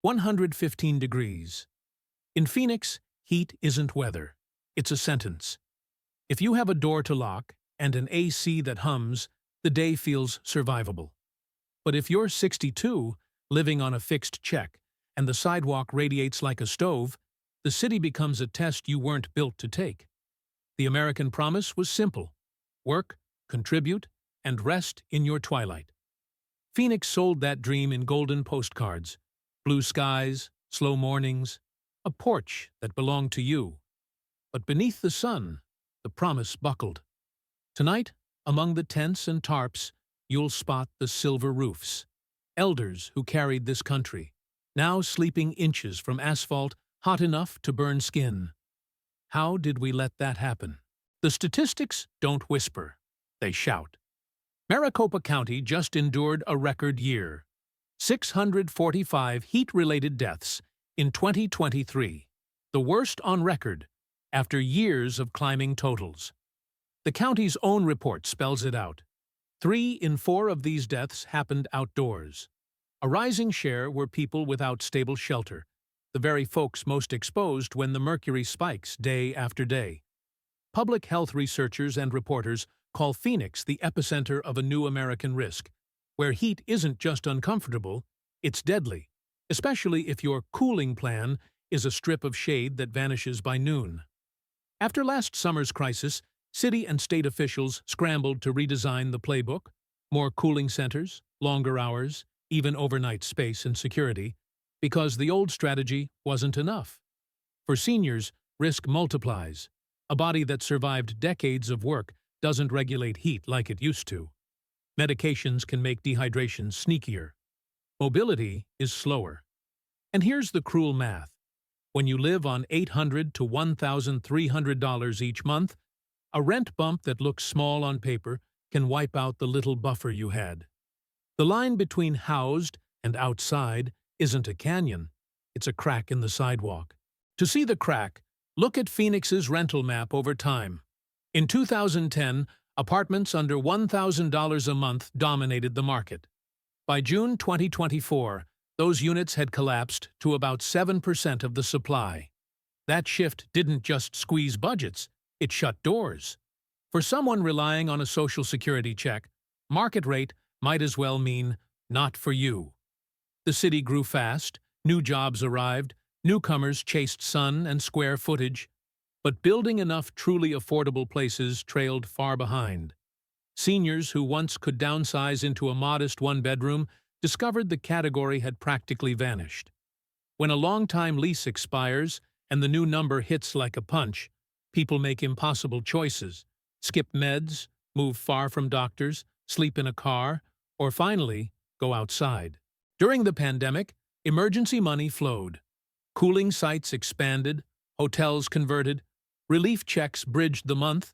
115 degrees. In Phoenix, heat isn't weather. It's a sentence. If you have a door to lock and an AC that hums, the day feels survivable. But if you're 62, living on a fixed check, and the sidewalk radiates like a stove, the city becomes a test you weren't built to take. The American promise was simple: work, contribute, and rest in your twilight. Phoenix sold that dream in golden postcards: blue skies, slow mornings, a porch that belonged to you. But beneath the sun, the promise buckled. Tonight, among the tents and tarps, you'll spot the silver roofs. Elders who carried this country, now sleeping inches from asphalt hot enough to burn skin. How did we let that happen? The statistics don't whisper, they shout. Maricopa County just endured a record year: 645 heat-related deaths in 2023, the worst on record after years of climbing totals. The county's own report spells it out. 3 in 4 of these deaths happened outdoors. A rising share were people without stable shelter, the very folks most exposed when the mercury spikes day after day. Public health researchers and reporters call Phoenix the epicenter of a new American risk, where heat isn't just uncomfortable, it's deadly, especially if your cooling plan is a strip of shade that vanishes by noon. After last summer's crisis, city and state officials scrambled to redesign the playbook: more cooling centers, longer hours, even overnight space and security, because the old strategy wasn't enough. For seniors, risk multiplies. A body that survived decades of work doesn't regulate heat like it used to. Medications can make dehydration sneakier. Mobility is slower. And here's the cruel math. When you live on $800 to $1,300 each month, a rent bump that looks small on paper can wipe out the little buffer you had. The line between housed and outside isn't a canyon, it's a crack in the sidewalk. To see the crack, look at Phoenix's rental map over time. In 2010, apartments under $1,000 a month dominated the market. By June 2024, those units had collapsed to about 7% of the supply. That shift didn't just squeeze budgets, it shut doors. For someone relying on a Social Security check, market rate might as well mean not for you. The city grew fast, new jobs arrived, newcomers chased sun and square footage, but building enough truly affordable places trailed far behind. Seniors who once could downsize into a modest one-bedroom discovered the category had practically vanished. When a long-time lease expires and the new number hits like a punch, people make impossible choices: skip meds, move far from doctors, sleep in a car, or finally, go outside. During the pandemic, emergency money flowed. Cooling sites expanded, hotels converted, relief checks bridged the month.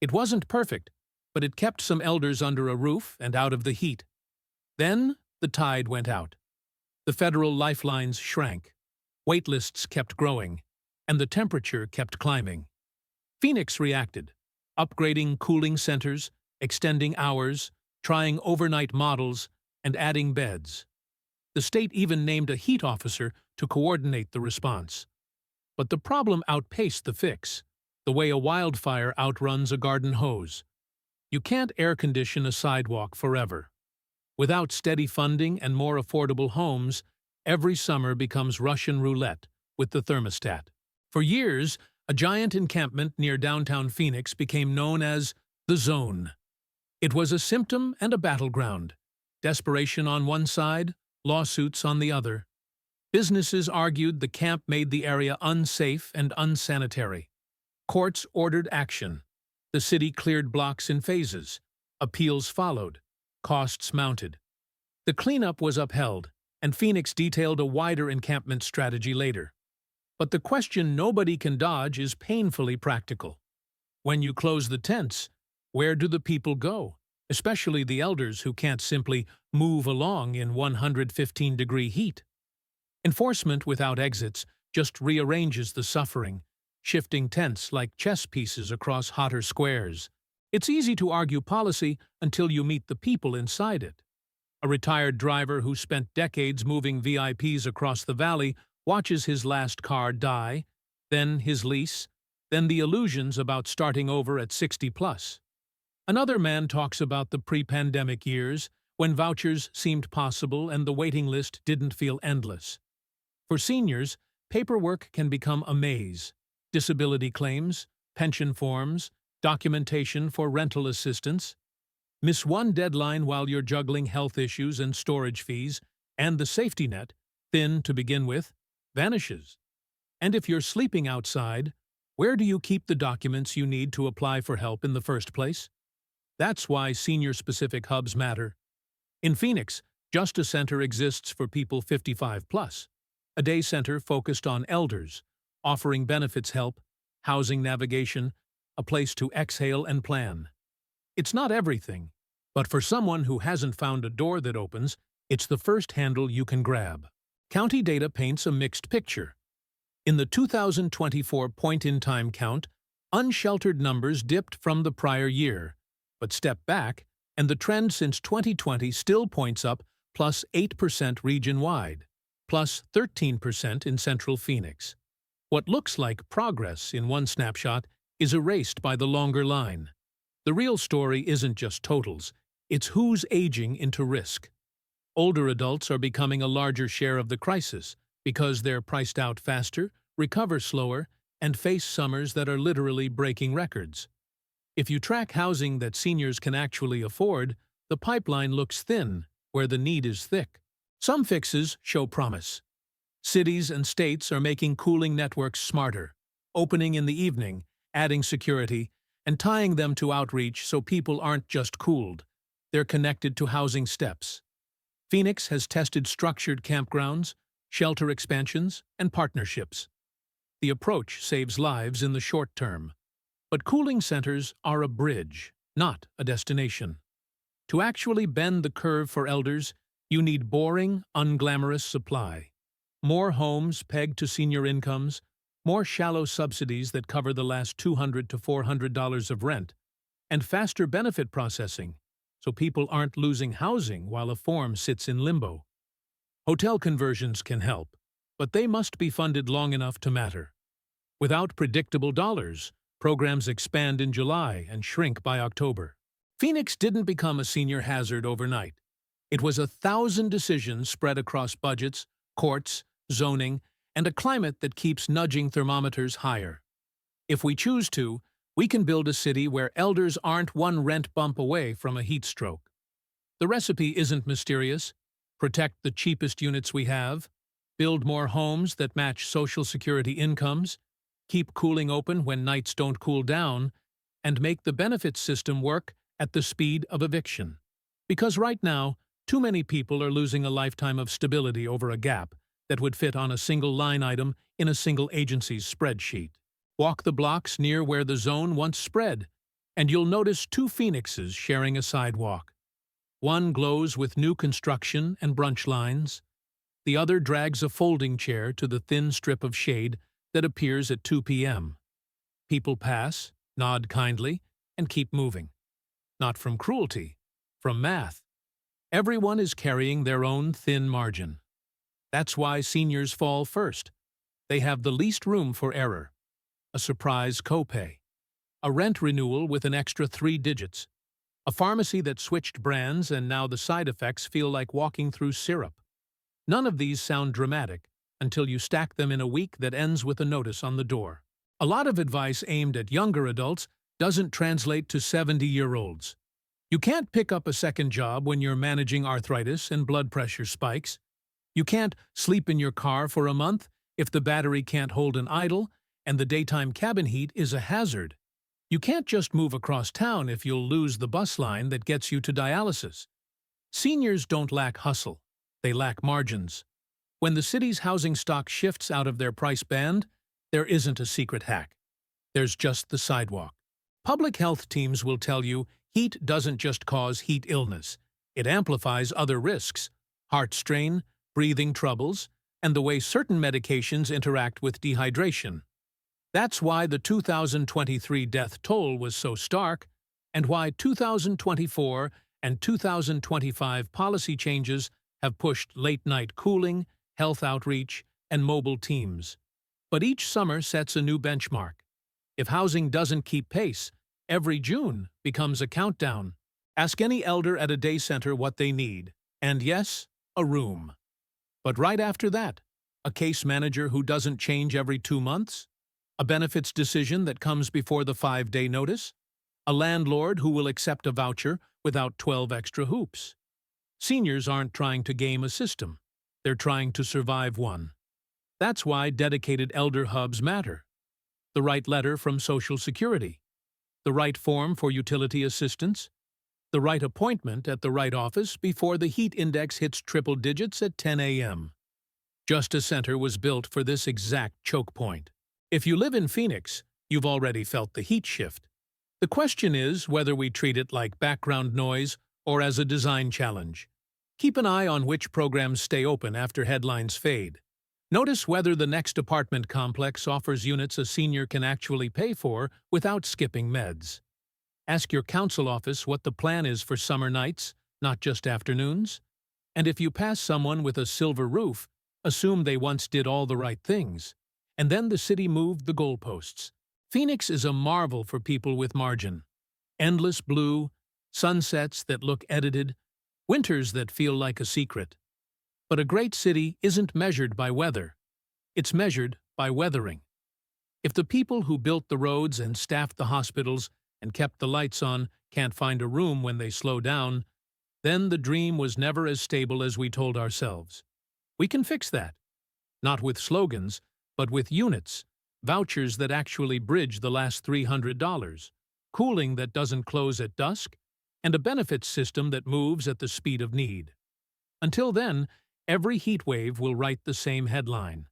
It wasn't perfect, but it kept some elders under a roof and out of the heat. Then the tide went out. The federal lifelines shrank, waitlists kept growing, and the temperature kept climbing. Phoenix reacted, upgrading cooling centers, extending hours, trying overnight models, and adding beds. The state even named a heat officer to coordinate the response. But the problem outpaced the fix, the way a wildfire outruns a garden hose. You can't air condition a sidewalk forever. Without steady funding and more affordable homes, every summer becomes Russian roulette with the thermostat. For years, a giant encampment near downtown Phoenix became known as the Zone. It was a symptom and a battleground. Desperation on one side, lawsuits on the other. Businesses argued the camp made the area unsafe and unsanitary. Courts ordered action. The city cleared blocks in phases. Appeals followed. Costs mounted. The cleanup was upheld, and Phoenix detailed a wider encampment strategy later. But the question nobody can dodge is painfully practical. When you close the tents, where do the people go, especially the elders who can't simply move along in 115-degree heat? Enforcement without exits just rearranges the suffering, shifting tents like chess pieces across hotter squares. It's easy to argue policy until you meet the people inside it. A retired driver who spent decades moving VIPs across the valley watches his last car die, then his lease, then the illusions about starting over at 60 plus. Another man talks about the pre-pandemic years, when vouchers seemed possible and the waiting list didn't feel endless. For seniors, paperwork can become a maze. Disability claims, pension forms, documentation for rental assistance. Miss one deadline while you're juggling health issues and storage fees, and the safety net, thin to begin with, vanishes. And if you're sleeping outside, where do you keep the documents you need to apply for help in the first place? That's why senior-specific hubs matter. In Phoenix, Justice Center exists for people 55 plus, a day center focused on elders, offering benefits help, housing navigation, a place to exhale and plan. It's not everything, but for someone who hasn't found a door that opens, it's the first handle you can grab. County data paints a mixed picture. In the 2024 point-in-time count, unsheltered numbers dipped from the prior year, but stepped back, and the trend since 2020 still points up, plus 8% region-wide, plus 13% in Central Phoenix. What looks like progress in one snapshot is erased by the longer line. The real story isn't just totals, it's who's aging into risk. Older adults are becoming a larger share of the crisis because they're priced out faster, recover slower, and face summers that are literally breaking records. If you track housing that seniors can actually afford, the pipeline looks thin where the need is thick. Some fixes show promise. Cities and states are making cooling networks smarter, opening in the evening, adding security, and tying them to outreach so people aren't just cooled, they're connected to housing steps. Phoenix has tested structured campgrounds, shelter expansions, and partnerships. The approach saves lives in the short term. But cooling centers are a bridge, not a destination. To actually bend the curve for elders, you need boring, unglamorous supply. More homes pegged to senior incomes, more shallow subsidies that cover the last $200 to $400 of rent, and faster benefit processing, so people aren't losing housing while a form sits in limbo. Hotel conversions can help, but they must be funded long enough to matter. Without predictable dollars, programs expand in July and shrink by October. Phoenix didn't become a senior hazard overnight. It was 1,000 decisions spread across budgets, courts, zoning, and a climate that keeps nudging thermometers higher. If we choose to, we can build a city where elders aren't one rent bump away from a heat stroke. The recipe isn't mysterious. Protect the cheapest units we have, build more homes that match Social Security incomes, keep cooling open when nights don't cool down, and make the benefits system work at the speed of eviction. Because right now, too many people are losing a lifetime of stability over a gap that would fit on a single line item in a single agency's spreadsheet. Walk the blocks near where the zone once spread, and you'll notice two phoenixes sharing a sidewalk. One glows with new construction and brunch lines. The other drags a folding chair to the thin strip of shade that appears at 2 p.m. People pass, nod kindly, and keep moving. Not from cruelty, from math. Everyone is carrying their own thin margin. That's why seniors fall first. They have the least room for error. A surprise copay. A rent renewal with an extra 3 digits. A pharmacy that switched brands and now the side effects feel like walking through syrup. None of these sound dramatic until you stack them in a week that ends with a notice on the door. A lot of advice aimed at younger adults doesn't translate to 70-year-olds. You can't pick up a second job when you're managing arthritis and blood pressure spikes. You can't sleep in your car for a month if the battery can't hold an idle and the daytime cabin heat is a hazard. You can't just move across town if you'll lose the bus line that gets you to dialysis. Seniors don't lack hustle. They lack margins. When the city's housing stock shifts out of their price band, there isn't a secret hack. There's just the sidewalk. Public health teams will tell you heat doesn't just cause heat illness. It amplifies other risks, heart strain, breathing troubles, and the way certain medications interact with dehydration. That's why the 2023 death toll was so stark, and why 2024 and 2025 policy changes have pushed late-night cooling, health outreach, and mobile teams. But each summer sets a new benchmark. If housing doesn't keep pace, every June becomes a countdown. Ask any elder at a day center what they need, and yes, a room. But right after that, a case manager who doesn't change every 2 months? A benefits decision that comes before the 5-day notice? A landlord who will accept a voucher without 12 extra hoops? Seniors aren't trying to game a system. They're trying to survive one. That's why dedicated elder hubs matter. The right letter from Social Security, the right form for utility assistance, the right appointment at the right office before the heat index hits triple digits at 10 a.m. Justice Center was built for this exact choke point. If you live in Phoenix, you've already felt the heat shift. The question is whether we treat it like background noise or as a design challenge. Keep an eye on which programs stay open after headlines fade. Notice whether the next apartment complex offers units a senior can actually pay for without skipping meds. Ask your council office what the plan is for summer nights, not just afternoons. And if you pass someone with a silver roof, assume they once did all the right things. And then the city moved the goalposts. Phoenix is a marvel for people with margin. Endless blue, sunsets that look edited, winters that feel like a secret. But a great city isn't measured by weather. It's measured by weathering. If the people who built the roads and staffed the hospitals and kept the lights on can't find a room when they slow down, then the dream was never as stable as we told ourselves. We can fix that. Not with slogans, but with units, vouchers that actually bridge the last $300, cooling that doesn't close at dusk, and a benefits system that moves at the speed of need. Until then, every heat wave will write the same headline.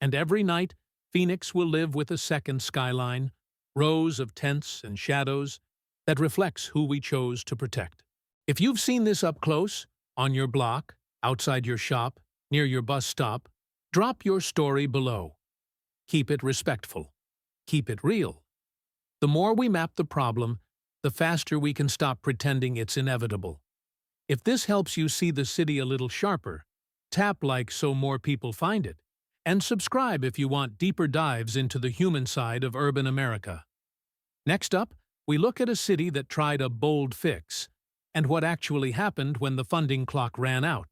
And every night, Phoenix will live with a second skyline, rows of tents and shadows, that reflects who we chose to protect. If you've seen this up close, on your block, outside your shop, near your bus stop, drop your story below. Keep it respectful. Keep it real. The more we map the problem, the faster we can stop pretending it's inevitable. If this helps you see the city a little sharper, tap like so more people find it, and subscribe if you want deeper dives into the human side of urban America. Next up, we look at a city that tried a bold fix, and what actually happened when the funding clock ran out.